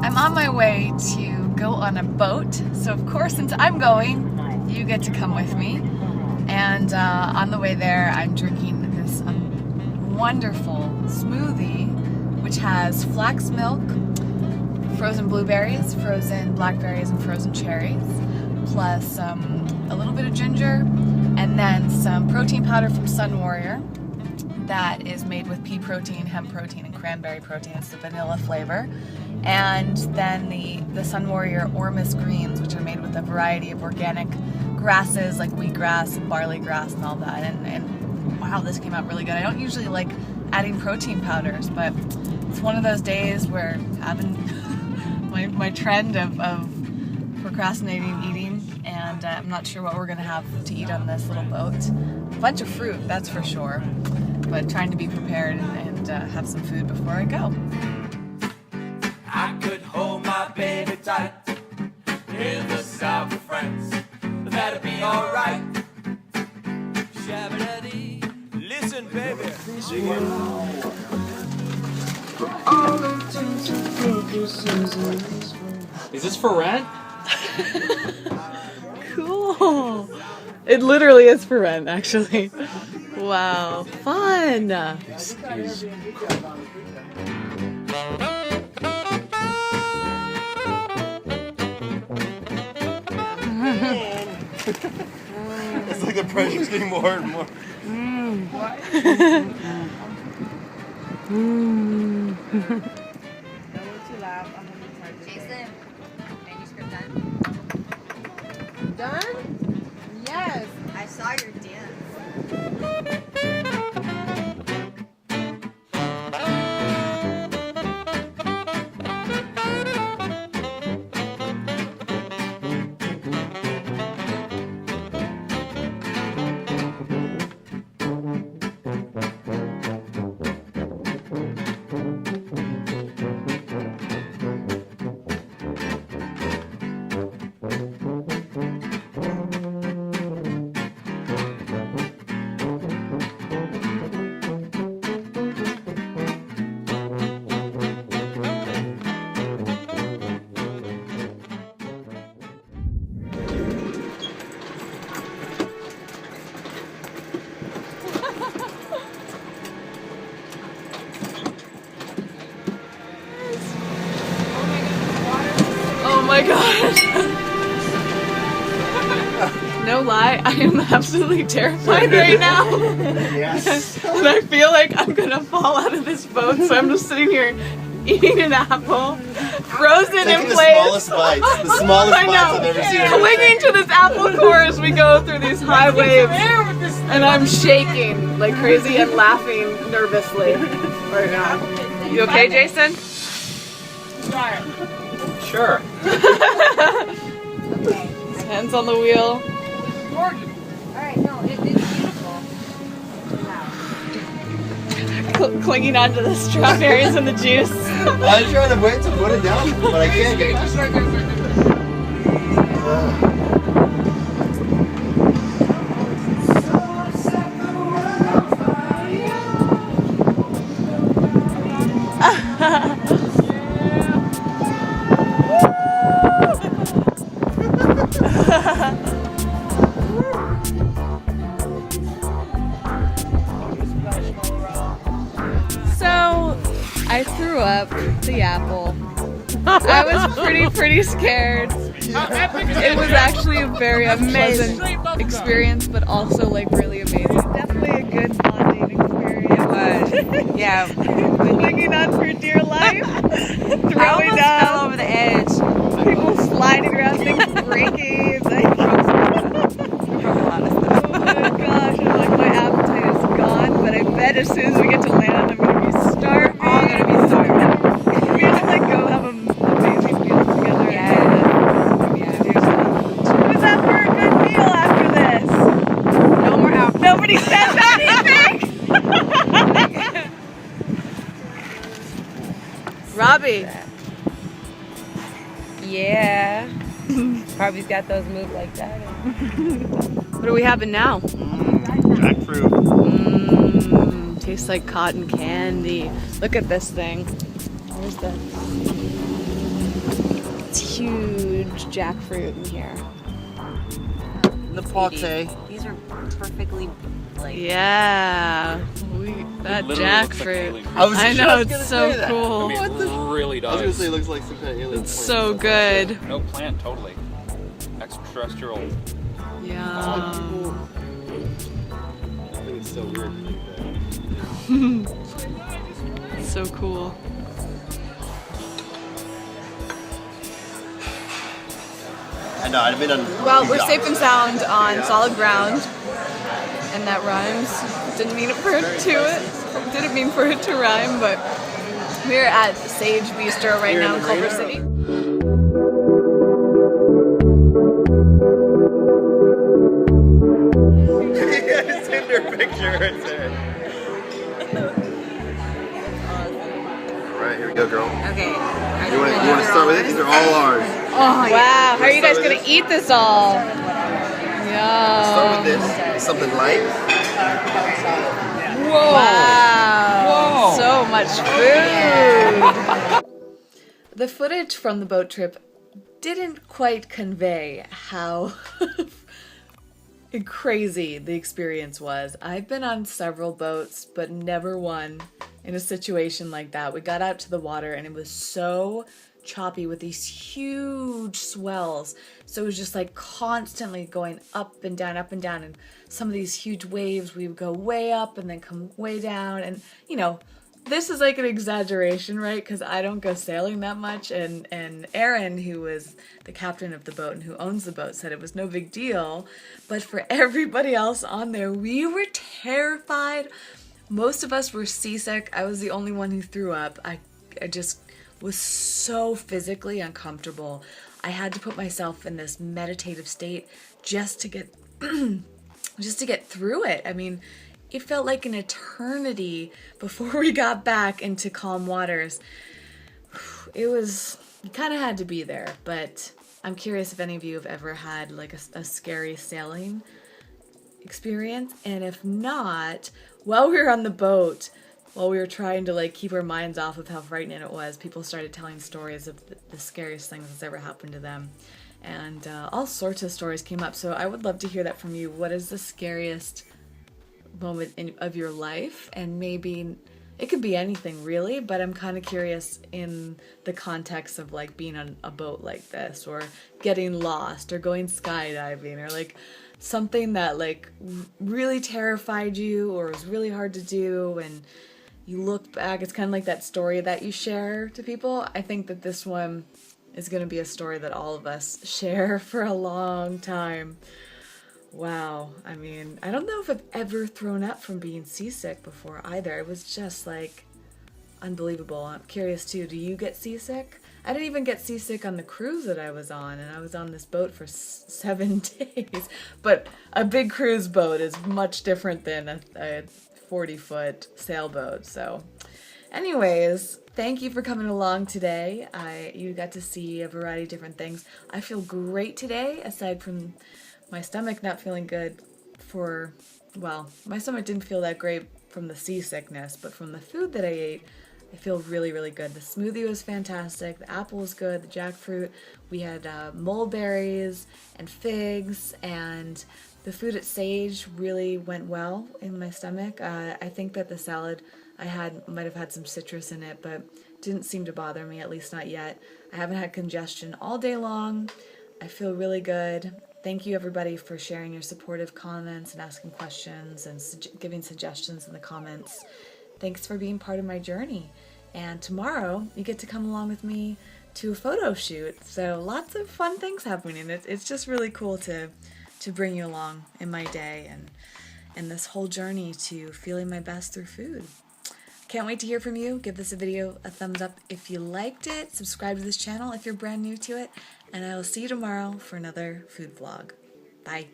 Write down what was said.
I'm on my way to go on a boat. So of course, since I'm going, you get to come with me. And on the way there, I'm drinking this wonderful smoothie, which has flax milk, frozen blueberries, frozen blackberries, and frozen cherries, plus a little bit of ginger, and then some protein powder from Sun Warrior that is made with pea protein, hemp protein, and cranberry protein. It's the vanilla flavor. And then the Sun Warrior Ormus greens, which are made with a variety of organic grasses like wheatgrass and barley grass and all that. And wow, this came out really good. I don't usually like adding protein powders, but it's one of those days where having my trend of procrastinating eating, and I'm not sure what we're gonna have to eat on this little boat. A bunch of fruit, that's for sure, but trying to be prepared and have some food before I go. I could hold my baby tight in the south of France. That'd be alright. Listen, baby. Is this for rent? Cool. It literally is for rent, actually. Wow, fun. This is It's like the pressure's getting more and more. Jason, manuscript done? Done? Yes. I saw your dance. Oh my god. No lie, I am absolutely terrified right now. Yes. And I feel like I'm gonna fall out of this boat, so I'm just sitting here eating an apple, frozen in Taking the place. smallest bites. The smallest I bites know. I've ever seen. Clinging to this apple core as we go through these high waves, and I'm shaking like crazy and laughing nervously right now. You okay, Jason? sure. His hands on the wheel. Alright, no, it's beautiful. Clinging onto the strawberries and the juice. I'm trying to wait to put it down, but I can't get it. So, I threw up the apple. I was pretty scared. It was actually a very unpleasant experience, but also like really amazing. Definitely a good bonding experience. It was. Yeah. Clinging on for dear life. Throwing up. Fell over the edge. People sliding around, things breaking. It's like, oh my gosh, I'm like, my appetite is gone, but I bet as soon as we get to land, I'm gonna be starving. All gonna be starving. We're gonna like go have an amazing meal together. Yeah. Who's up for a good meal after this? No more alcohol. Nobody says anything! Robbie. Yeah. Probably's got those moves like that. What are we having now? Jackfruit. Tastes like cotton candy. Look at this thing. Where's the... It's huge jackfruit in here. The pote. These are perfectly like. Yeah, that Literally looks like jackfruit. alien fruit. I know, it's gonna so say that. cool. I mean, it really I was gonna does. say it looks like some kind of alien. It's plant. so good. No plant, totally. Extraterrestrial. Yeah. I think it's so weird. So cool. I know. I've been on. Well, we're safe and sound on solid ground, and that rhymes. Didn't mean for it to rhyme, but we're at Sage Bistro right now in Culver City. Tinder picture right there. All right, here we go, girl. Okay. You want to start with it? These are all ours. Oh wow! How are you guys start with gonna eat this all? Start Yeah. with this. Something light. Wow! So much food. The footage from the boat trip didn't quite convey how crazy the experience was. I've been on several boats, but never one in a situation like that. We got out to the water and it was so choppy with these huge swells. So it was just like constantly going up and down, and some of these huge waves, we would go way up and then come way down. And you know, this is like an exaggeration, right? Because I don't go sailing that much. And Aaron, who was the captain of the boat and who owns the boat, said it was no big deal. But for everybody else on there, we were terrified. Most of us were seasick. I was the only one who threw up. I just was so physically uncomfortable. I had to put myself in this meditative state just to get through it. I mean, it felt like an eternity before we got back into calm waters. It was, you kind of had to be there, but I'm curious if any of you have ever had like a scary sailing experience. And if not, while we were on the boat, while we were trying to like keep our minds off of how frightening it was, people started telling stories of the scariest things that's ever happened to them. And all sorts of stories came up. So I would love to hear that from you. What is the scariest moment of your life? And maybe it could be anything really, but I'm kind of curious in the context of like being on a boat like this, or getting lost, or going skydiving, or like something that like really terrified you or was really hard to do, and you look back, it's kind of like that story that you share to people. I think that this one is going to be a story that all of us share for a long time. Wow. I mean, I don't know if I've ever thrown up from being seasick before either. It was just like unbelievable. I'm curious too, do you get seasick? I didn't even get seasick on the cruise that I was on, and I was on this boat for 7 days. But a big cruise boat is much different than a 40-foot sailboat. So anyways, thank you for coming along today. You got to see a variety of different things. I feel great today, aside from my stomach not feeling good my stomach didn't feel that great from the seasickness, but from the food that I ate, I feel really, really good. The smoothie was fantastic. The apple was good. The jackfruit. We had mulberries and figs, and the food at Sage really went well in my stomach. I think that the salad I had might have had some citrus in it, but didn't seem to bother me, at least not yet. I haven't had congestion all day long. I feel really good. Thank you everybody for sharing your supportive comments and asking questions and giving suggestions in the comments. Thanks for being part of my journey. And tomorrow you get to come along with me to a photo shoot. So lots of fun things happening. It's just really cool to bring you along in my day and this whole journey to feeling my best through food. Can't wait to hear from you. Give this video a thumbs up if you liked it. Subscribe to this channel if you're brand new to it. And I will see you tomorrow for another food vlog. Bye.